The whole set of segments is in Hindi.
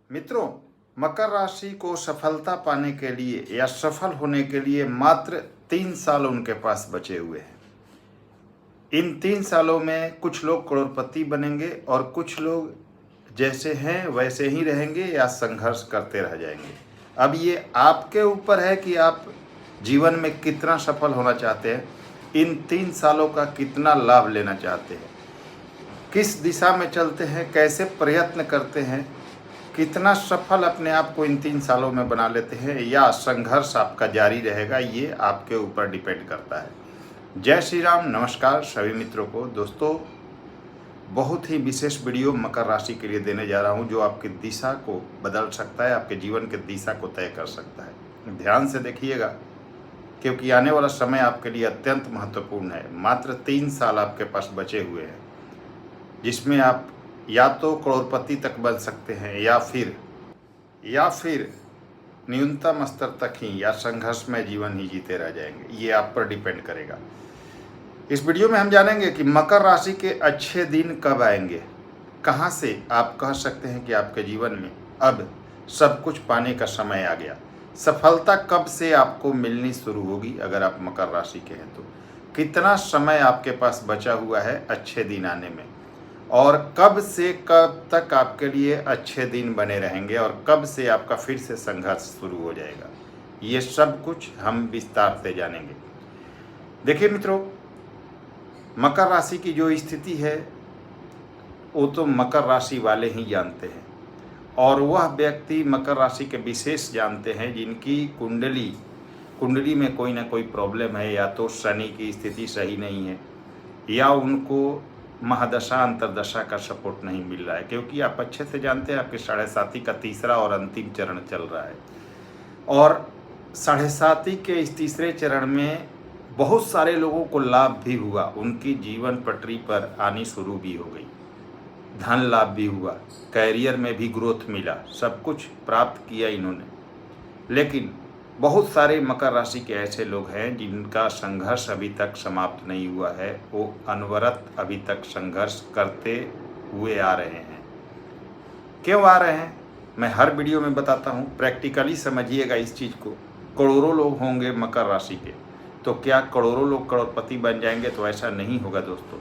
मित्रों, मकर राशि को सफलता पाने के लिए या सफल होने के लिए मात्र 3 साल उनके पास बचे हुए हैं। इन 3 सालों में कुछ लोग करोड़पति बनेंगे और कुछ लोग जैसे हैं वैसे ही रहेंगे या संघर्ष करते रह जाएंगे। अब ये आपके ऊपर है कि आप जीवन में कितना सफल होना चाहते हैं, इन 3 सालों का कितना लाभ लेना चाहते हैं, किस दिशा में चलते हैं, कैसे प्रयत्न करते हैं, कितना सफल अपने आप को इन 3 सालों में बना लेते हैं या संघर्ष आपका जारी रहेगा, ये आपके ऊपर डिपेंड करता है। जय श्री राम। नमस्कार सभी मित्रों को। दोस्तों, बहुत ही विशेष वीडियो मकर राशि के लिए देने जा रहा हूं, जो आपकी दिशा को बदल सकता है, आपके जीवन की दिशा को तय कर सकता है। ध्यान से देखिएगा, क्योंकि आने वाला समय आपके लिए अत्यंत महत्वपूर्ण है। मात्र 3 साल आपके पास बचे हुए हैं, जिसमें आप या तो करोड़पति तक बन सकते हैं या फिर न्यूनतम स्तर तक ही या संघर्षमय जीवन ही जीते रह जाएंगे। ये आप पर डिपेंड करेगा। इस वीडियो में हम जानेंगे कि मकर राशि के अच्छे दिन कब आएंगे, कहाँ से आप कह सकते हैं कि आपके जीवन में अब सब कुछ पाने का समय आ गया, सफलता कब से आपको मिलनी शुरू होगी। अगर आप मकर राशि के हैं तो कितना समय आपके पास बचा हुआ है अच्छे दिन आने में, और कब से कब तक आपके लिए अच्छे दिन बने रहेंगे, और कब से आपका फिर से संघर्ष शुरू हो जाएगा। ये सब कुछ हम विस्तार से जानेंगे। देखिए मित्रों, मकर राशि की जो स्थिति है वो तो मकर राशि वाले ही जानते हैं, और वह व्यक्ति मकर राशि के विशेष जानते हैं जिनकी कुंडली में कोई ना कोई प्रॉब्लम है, या तो शनि की स्थिति सही नहीं है, या उनको महादशा अंतरदशा का सपोर्ट नहीं मिल रहा है। क्योंकि आप अच्छे से जानते हैं आपके 7.5 का तीसरा और अंतिम चरण चल रहा है, और 7.5 के इस तीसरे चरण में बहुत सारे लोगों को लाभ भी हुआ, उनकी जीवन पटरी पर आनी शुरू भी हो गई, धन लाभ भी हुआ, कैरियर में भी ग्रोथ मिला, सब कुछ प्राप्त किया इन्होंने। लेकिन बहुत सारे मकर राशि के ऐसे लोग हैं जिनका संघर्ष अभी तक समाप्त नहीं हुआ है, वो अनवरत अभी तक संघर्ष करते हुए आ रहे हैं। क्यों आ रहे हैं, मैं हर वीडियो में बताता हूँ। प्रैक्टिकली समझिएगा इस चीज़ को। करोड़ों लोग होंगे मकर राशि के, तो क्या करोड़ों लोग करोड़पति बन जाएंगे? तो ऐसा नहीं होगा दोस्तों।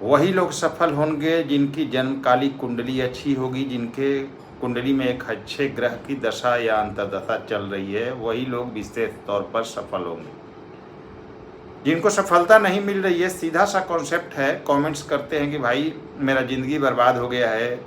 वही लोग सफल होंगे जिनकी जन्मकालिक कुंडली अच्छी होगी, जिनके कुंडली में एक अच्छे ग्रह की दशा या अंतर्दशा चल रही है, वही लोग विशेष तौर पर सफल होंगे। जिनको सफलता नहीं मिल रही है, सीधा सा कॉन्सेप्ट है, कमेंट्स करते हैं कि भाई मेरा ज़िंदगी बर्बाद हो गया है,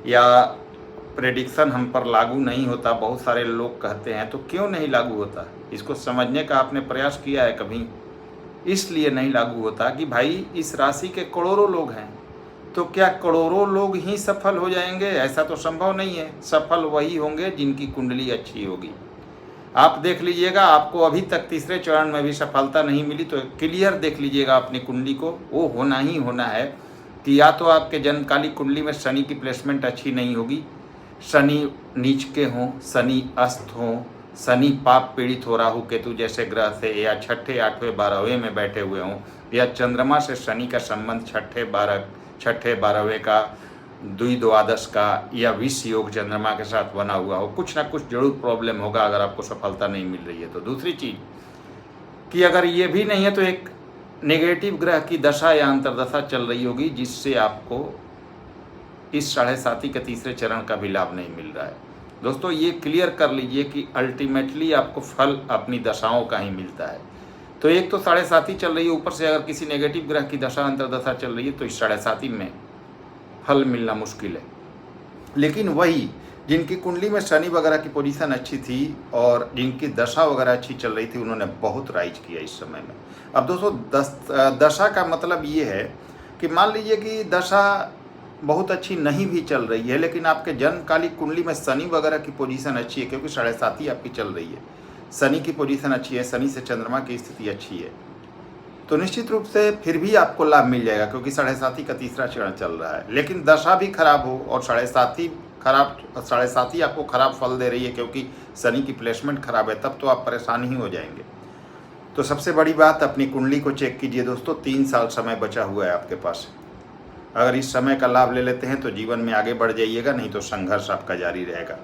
या प्रेडिक्शन हम पर लागू नहीं होता, बहुत सारे लोग कहते हैं। तो क्यों नहीं लागू होता, इसको समझने का आपने प्रयास किया है कभी? इसलिए नहीं लागू होता कि भाई इस राशि के करोड़ों लोग हैं, तो क्या करोड़ों लोग ही सफल हो जाएंगे? ऐसा तो संभव नहीं है। सफल वही होंगे जिनकी कुंडली अच्छी होगी। आप देख लीजिएगा, आपको अभी तक तीसरे चरण में भी सफलता नहीं मिली, तो क्लियर देख लीजिएगा अपनी कुंडली को। वो होना ही होना है कि या तो आपके जन्मकालिक कुंडली में शनि की प्लेसमेंट अच्छी नहीं होगी, शनि नीच के हों, शनि अस्त हों, शनि पाप पीड़ित हो राहु केतु जैसे ग्रह से, या 6ठे 8वें 12वें में बैठे हुए हों, या चंद्रमा से शनि का संबंध 6ठे 12वें का, द्विद्वादश का, या विष योग चंद्रमा के साथ बना हुआ हो। कुछ ना कुछ जरूर प्रॉब्लम होगा अगर आपको सफलता नहीं मिल रही है तो। दूसरी चीज़ कि अगर ये भी नहीं है तो एक नेगेटिव ग्रह की दशा या अंतर्दशा चल रही होगी, जिससे आपको इस 7.5 के तीसरे चरण का भी लाभ नहीं मिल रहा है। दोस्तों, ये क्लियर कर लीजिए कि अल्टीमेटली आपको फल अपनी दशाओं का ही मिलता है। तो एक तो 7.5 चल रही है, ऊपर से अगर किसी नेगेटिव ग्रह की दशा अंतर्दशा चल रही है तो इस 7.5 में फल मिलना मुश्किल है। लेकिन वही जिनकी कुंडली में शनि वगैरह की पोजीशन अच्छी थी और जिनकी दशा वगैरह अच्छी चल रही थी, उन्होंने बहुत राइज किया इस समय में। अब दोस्तों, दशा का मतलब ये है कि मान लीजिए कि दशा बहुत अच्छी नहीं भी चल रही है, लेकिन आपके जन्मकालिक कुंडली में शनि वगैरह की पोजीशन अच्छी है, क्योंकि 7.5 आपकी चल रही है, शनि की पोजीशन अच्छी है, शनि से चंद्रमा की स्थिति अच्छी है, तो निश्चित रूप से फिर भी आपको लाभ मिल जाएगा, क्योंकि 7.5 का तीसरा चरण चल रहा है। लेकिन दशा भी खराब हो और 7.5 आपको खराब फल दे रही है, क्योंकि शनि की प्लेसमेंट खराब है, तब तो आप परेशान ही हो जाएंगे। तो सबसे बड़ी बात, अपनी कुंडली को चेक कीजिए दोस्तों। 3 साल समय बचा हुआ है आपके पास। अगर इस समय का लाभ ले लेते हैं तो जीवन में आगे बढ़ जाइएगा, नहीं तो संघर्ष आपका जारी रहेगा।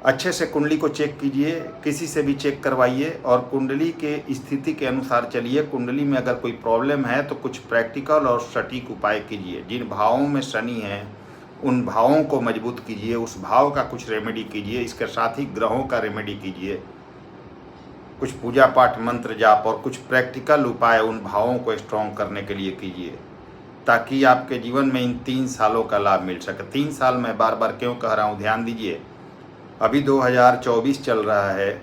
अच्छे से कुंडली को चेक कीजिए, किसी से भी चेक करवाइए और कुंडली के स्थिति के अनुसार चलिए। कुंडली में अगर कोई प्रॉब्लम है तो कुछ प्रैक्टिकल और सटीक उपाय कीजिए। जिन भावों में शनि है उन भावों को मजबूत कीजिए, उस भाव का कुछ रेमेडी कीजिए। इसके साथ ही ग्रहों का रेमेडी कीजिए, कुछ पूजा पाठ मंत्र जाप और कुछ प्रैक्टिकल उपाय उन भावों को स्ट्रॉन्ग करने के लिए कीजिए, ताकि आपके जीवन में इन 3 सालों का लाभ मिल सके। 3 साल मैं बार बार क्यों कह रहा हूँ, ध्यान दीजिए। अभी 2024 चल रहा है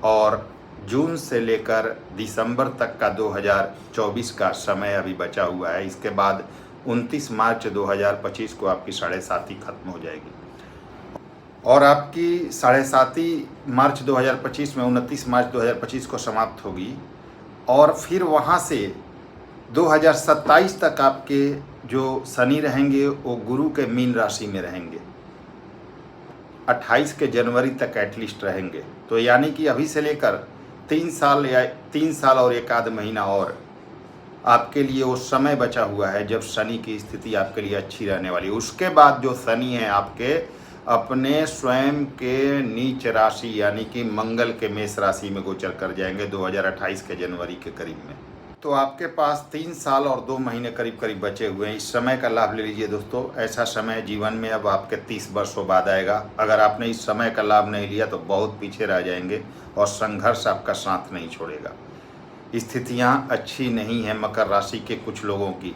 और जून से लेकर दिसंबर तक का 2024 का समय अभी बचा हुआ है। इसके बाद 29 मार्च 2025 को आपकी 7.5 खत्म हो जाएगी और आपकी 7.5 मार्च 2025 में 29 मार्च 2025 को समाप्त होगी और फिर वहाँ से 2027 तक आपके जो शनि रहेंगे वो गुरु के मीन राशि में रहेंगे। 28 के जनवरी तक एटलीस्ट रहेंगे। तो यानी कि अभी से लेकर 3 साल या 3 साल और 1 आध महीना और आपके लिए वो समय बचा हुआ है जब शनि की स्थिति आपके लिए अच्छी रहने वाली है। उसके बाद जो शनि है आपके अपने स्वयं के नीच राशि यानी कि मंगल के मेष राशि में गोचर कर जाएंगे 2028 के जनवरी के करीब में। तो आपके पास 3 साल और 2 महीने करीब करीब बचे हुए हैं। इस समय का लाभ ले लीजिए दोस्तों। ऐसा समय जीवन में अब आपके 30 वर्षों बाद आएगा। अगर आपने इस समय का लाभ नहीं लिया तो बहुत पीछे रह जाएंगे और संघर्ष आपका साथ नहीं छोड़ेगा। स्थितियां अच्छी नहीं है मकर राशि के कुछ लोगों की,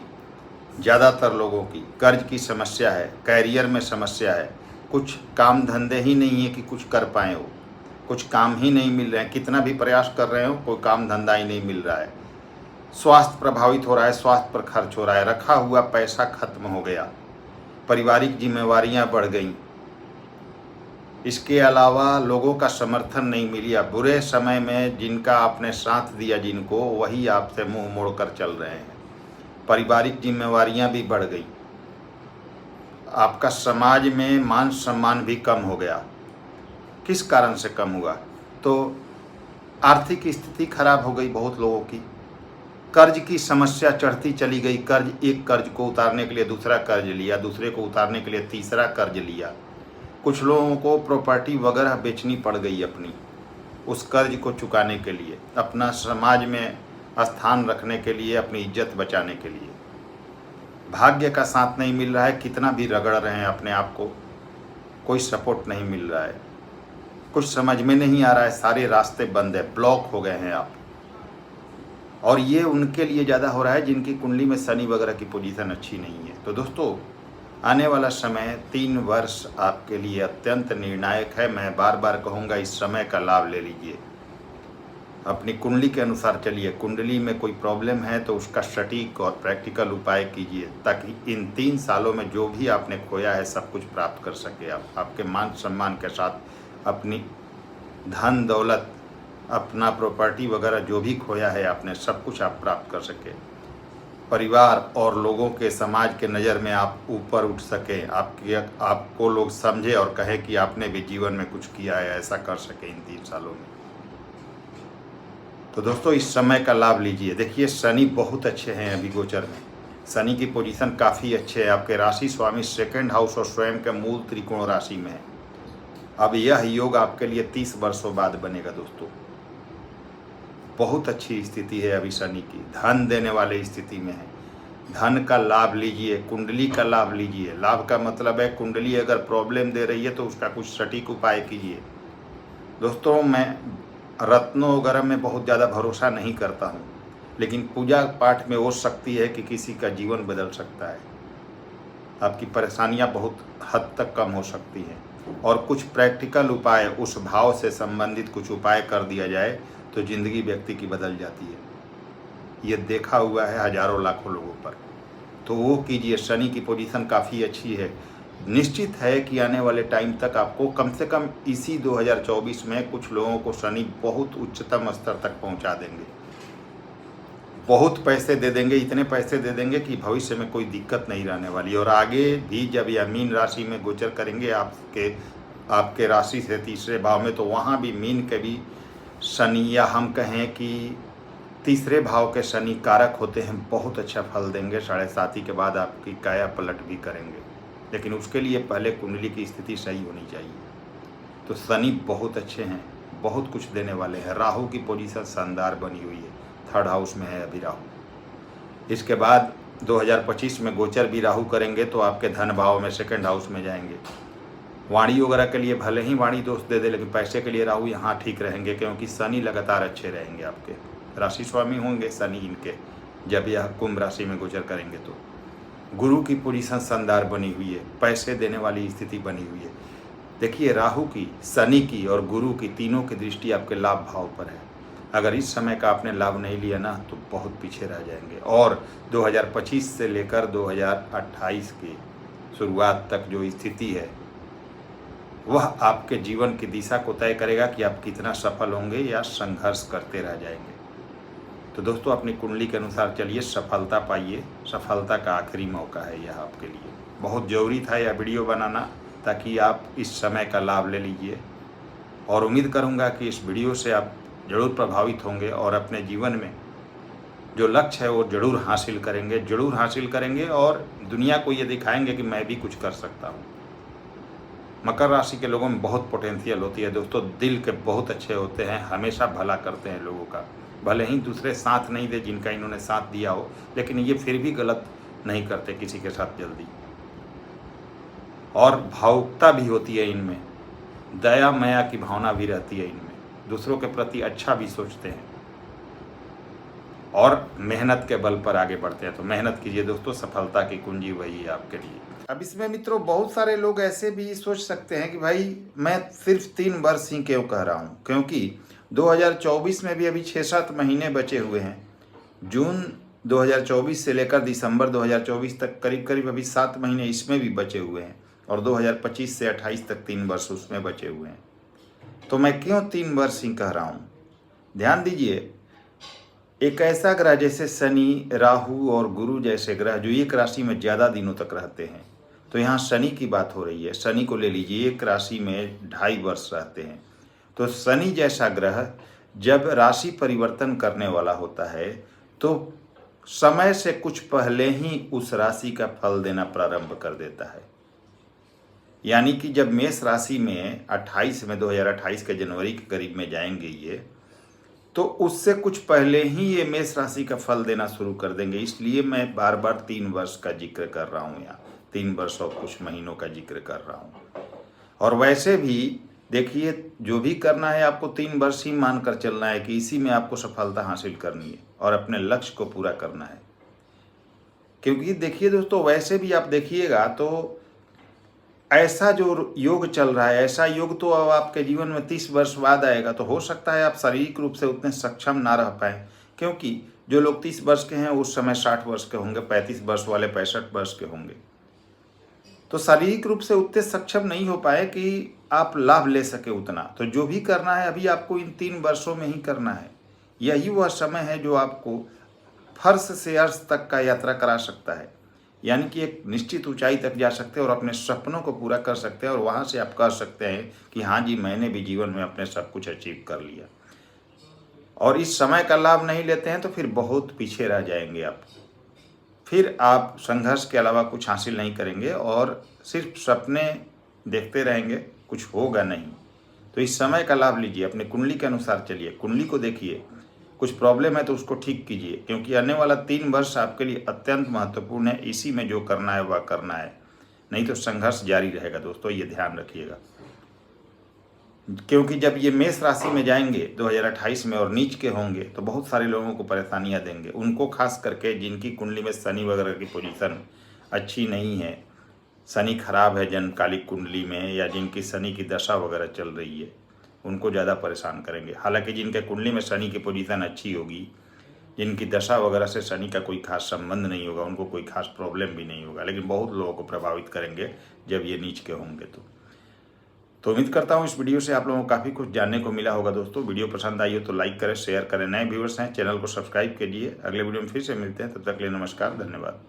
ज़्यादातर लोगों की। कर्ज की समस्या है, कैरियर में समस्या है, कुछ काम धंधे ही नहीं है कि कुछ कर पाए हो, कुछ काम ही नहीं मिल रहे हैं। कितना भी प्रयास कर रहे हो कोई काम धंधा ही नहीं मिल रहा है। स्वास्थ्य प्रभावित हो रहा है, स्वास्थ्य पर खर्च हो रहा है, रखा हुआ पैसा खत्म हो गया, पारिवारिक जिम्मेवारियां बढ़ गईं। इसके अलावा लोगों का समर्थन नहीं मिला। बुरे समय में जिनका आपने साथ दिया जिनको, वही आपसे मुंह मोड़कर चल रहे हैं। पारिवारिक जिम्मेवारियां भी बढ़ गई। आपका समाज में मान सम्मान भी कम हो गया। किस कारण से कम हुआ? तो आर्थिक स्थिति खराब हो गई बहुत लोगों की। कर्ज की समस्या चढ़ती चली गई। एक कर्ज को उतारने के लिए दूसरा कर्ज लिया, दूसरे को उतारने के लिए तीसरा कर्ज लिया। कुछ लोगों को प्रॉपर्टी वगैरह बेचनी पड़ गई अपनी, उस कर्ज को चुकाने के लिए, अपना समाज में स्थान रखने के लिए, अपनी इज्जत बचाने के लिए। भाग्य का साथ नहीं मिल रहा है, कितना भी रगड़ रहे हैं अपने आप को, कोई सपोर्ट नहीं मिल रहा है। कुछ समझ में नहीं आ रहा है, सारे रास्ते बंद है, ब्लॉक हो गए हैं आप। और ये उनके लिए ज़्यादा हो रहा है जिनकी कुंडली में शनि वगैरह की पोजीशन अच्छी नहीं है। तो दोस्तों, आने वाला समय 3 वर्ष आपके लिए अत्यंत निर्णायक है। मैं बार बार कहूँगा इस समय का लाभ ले लीजिए। अपनी कुंडली के अनुसार चलिए। कुंडली में कोई प्रॉब्लम है तो उसका सटीक और प्रैक्टिकल उपाय कीजिए, ताकि इन 3 सालों में जो भी आपने खोया है सब कुछ प्राप्त कर सके आप। आपके मान सम्मान के साथ अपनी धन दौलत, अपना प्रॉपर्टी वगैरह जो भी खोया है आपने, सब कुछ आप प्राप्त कर सके। परिवार और लोगों के, समाज के नज़र में आप ऊपर उठ सके, आपको लोग समझे और कहे कि आपने भी जीवन में कुछ किया है, ऐसा कर सके इन 3 सालों में। तो दोस्तों, इस समय का लाभ लीजिए। देखिए, शनि बहुत अच्छे हैं अभी गोचर में। शनि की पोजीशन काफ़ी अच्छे है। आपके राशि स्वामी 2nd हाउस और स्वयं के मूल त्रिकोण राशि में है। अब यह योग आपके लिए 30 वर्षों बाद बनेगा दोस्तों। बहुत अच्छी स्थिति है अभी शनि की, धन देने वाले स्थिति में है। धन का लाभ लीजिए, कुंडली का लाभ लीजिए। लाभ का मतलब है कुंडली अगर प्रॉब्लम दे रही है तो उसका कुछ सटीक उपाय कीजिए। दोस्तों, मैं रत्नों वगैरह में बहुत ज़्यादा भरोसा नहीं करता हूँ, लेकिन पूजा पाठ में वो शक्ति है कि किसी का जीवन बदल सकता है। आपकी परेशानियाँ बहुत हद तक कम हो सकती हैं और कुछ प्रैक्टिकल उपाय, उस भाव से संबंधित कुछ उपाय कर दिया जाए तो ज़िंदगी व्यक्ति की बदल जाती है। ये देखा हुआ है हजारों लाखों लोगों पर। तो वो कीजिए। शनि की पोजीशन काफ़ी अच्छी है। निश्चित है कि आने वाले टाइम तक आपको कम से कम इसी 2024 में कुछ लोगों को शनि बहुत उच्चतम स्तर तक पहुंचा देंगे। बहुत पैसे दे देंगे, इतने पैसे दे देंगे कि भविष्य में कोई दिक्कत नहीं रहने वाली। और आगे भी जब यह मीन राशि में गोचर करेंगे आपके राशि से तीसरे भाव में, तो वहाँ भी मीन के भी शनि, या हम कहें कि तीसरे भाव के शनि कारक होते हैं, बहुत अच्छा फल देंगे। 7.5 के बाद आपकी काया पलट भी करेंगे, लेकिन उसके लिए पहले कुंडली की स्थिति सही होनी चाहिए। तो शनि बहुत अच्छे हैं, बहुत कुछ देने वाले हैं। राहु की पोजीशन शानदार बनी हुई है, 3rd हाउस में है अभी राहु। इसके बाद 2025 में गोचर भी राहु करेंगे तो आपके धन भाव में 2nd हाउस में जाएंगे। वाणी वगैरह के लिए भले ही वाणी दोष दे दे, लेकिन पैसे के लिए राहु यहाँ ठीक रहेंगे, क्योंकि शनि लगातार अच्छे रहेंगे। आपके राशि स्वामी होंगे शनि इनके, जब यह कुंभ राशि में गोचर करेंगे। तो गुरु की पोजीशन शानदार बनी हुई है, पैसे देने वाली स्थिति बनी हुई है। देखिए, राहु की, शनि की और गुरु की, तीनों की दृष्टि आपके लाभ भाव पर है। अगर इस समय का आपने लाभ नहीं लिया ना, तो बहुत पीछे रह जाएंगे। और 2025 से लेकर 2028 की शुरुआत तक जो स्थिति है, वह आपके जीवन की दिशा को तय करेगा कि आप कितना सफल होंगे या संघर्ष करते रह जाएंगे। तो दोस्तों, अपनी कुंडली के अनुसार चलिए, सफलता पाइए। सफलता का आखिरी मौका है यह आपके लिए। बहुत ज़रूरी था यह वीडियो बनाना, ताकि आप इस समय का लाभ ले लीजिए। और उम्मीद करूंगा कि इस वीडियो से आप ज़रूर प्रभावित होंगे और अपने जीवन में जो लक्ष्य है वो ज़रूर हासिल करेंगे और दुनिया को ये दिखाएंगे कि मैं भी कुछ कर सकता हूँ। मकर राशि के लोगों में बहुत पोटेंशियल होती है दोस्तों, दिल के बहुत अच्छे होते हैं, हमेशा भला करते हैं लोगों का। भले ही दूसरे साथ नहीं दे जिनका इन्होंने साथ दिया हो, लेकिन ये फिर भी गलत नहीं करते किसी के साथ जल्दी। और भावुकता भी होती है इनमें, दया माया की भावना भी रहती है इनमें, दूसरों के प्रति अच्छा भी सोचते हैं और मेहनत के बल पर आगे बढ़ते हैं। तो मेहनत कीजिए दोस्तों, सफलता की कुंजी वही है आपके लिए। अब इसमें मित्रों, बहुत सारे लोग ऐसे भी सोच सकते हैं कि भाई मैं सिर्फ 3 वर्ष ही क्यों कह रहा हूँ, क्योंकि 2024 में भी अभी 6-7 महीने बचे हुए हैं। जून 2024 से लेकर दिसंबर 2024 तक करीब करीब अभी 7 महीने इसमें भी बचे हुए हैं, और 2025 से 28 तक 3 वर्ष उसमें बचे हुए हैं। तो मैं क्यों 3 वर्ष ही कह रहा हूँ? ध्यान दीजिए, एक ऐसा ग्रह जैसे शनि, राहु और गुरु जैसे ग्रह जो एक राशि में ज़्यादा दिनों तक रहते हैं, तो यहाँ शनि की बात हो रही है। शनि को ले लीजिए, एक राशि में 2.5 वर्ष रहते हैं। तो शनि जैसा ग्रह जब राशि परिवर्तन करने वाला होता है, तो समय से कुछ पहले ही उस राशि का फल देना प्रारंभ कर देता है। यानी कि जब मेष राशि में 2028 के जनवरी के करीब में जाएंगे ये, तो उससे कुछ पहले ही ये मेष राशि का फल देना शुरू कर देंगे। इसलिए मैं बार बार 3 वर्ष का जिक्र कर रहा हूँ, यहाँ 3 वर्ष और कुछ महीनों का जिक्र कर रहा हूँ। और वैसे भी देखिए, जो भी करना है आपको 3 वर्ष ही मानकर चलना है कि इसी में आपको सफलता हासिल करनी है और अपने लक्ष्य को पूरा करना है। क्योंकि देखिए दोस्तों, वैसे भी आप देखिएगा तो ऐसा जो योग चल रहा है, ऐसा योग तो अब आपके जीवन में 30 वर्ष बाद आएगा। तो हो सकता है आप शारीरिक रूप से उतने सक्षम ना रह पाएँ, क्योंकि जो लोग 30 वर्ष के हैं उस समय 60 वर्ष के होंगे, 35 वर्ष वाले 65 वर्ष के होंगे। तो शारीरिक रूप से उतने सक्षम नहीं हो पाए कि आप लाभ ले सके उतना। तो जो भी करना है अभी आपको इन 3 वर्षों में ही करना है। यही वह समय है जो आपको फर्श से अर्श तक का यात्रा करा सकता है, यानी कि एक निश्चित ऊंचाई तक जा सकते हैं और अपने सपनों को पूरा कर सकते हैं। और वहाँ से आप कह सकते हैं कि हाँ जी, मैंने भी जीवन में अपने सब कुछ अचीव कर लिया। और इस समय का लाभ नहीं लेते हैं तो फिर बहुत पीछे रह जाएंगे आप। फिर आप संघर्ष के अलावा कुछ हासिल नहीं करेंगे और सिर्फ सपने देखते रहेंगे, कुछ होगा नहीं। तो इस समय का लाभ लीजिए, अपनी कुंडली के अनुसार चलिए, कुंडली को देखिए, कुछ प्रॉब्लम है तो उसको ठीक कीजिए, क्योंकि आने वाला 3 वर्ष आपके लिए अत्यंत महत्वपूर्ण है। इसी में जो करना है वह करना है, नहीं तो संघर्ष जारी रहेगा दोस्तों, ये ध्यान रखिएगा। क्योंकि जब ये मेष राशि में जाएंगे 2028 में और नीच के होंगे तो बहुत सारे लोगों को परेशानियां देंगे। उनको खास करके जिनकी कुंडली में शनि वगैरह की पोजीशन अच्छी नहीं है, शनि खराब है जन्मकालिक कुंडली में, या जिनकी शनि की दशा वगैरह चल रही है, उनको ज़्यादा परेशान करेंगे। हालांकि जिनके कुंडली में शनि की पोजीशन अच्छी होगी, जिनकी दशा वगैरह से शनि का कोई खास संबंध नहीं होगा, उनको कोई खास प्रॉब्लम भी नहीं होगा, लेकिन बहुत लोगों को प्रभावित करेंगे जब ये नीच के होंगे। तो उम्मीद करता हूँ इस वीडियो से आप लोगों को काफ़ी कुछ जानने को मिला होगा दोस्तों। वीडियो पसंद आई हो तो लाइक करें, शेयर करें। नए व्यूअर्स हैं चैनल को सब्सक्राइब कीजिए। अगले वीडियो में फिर से मिलते हैं, तब तक के लिए नमस्कार, धन्यवाद।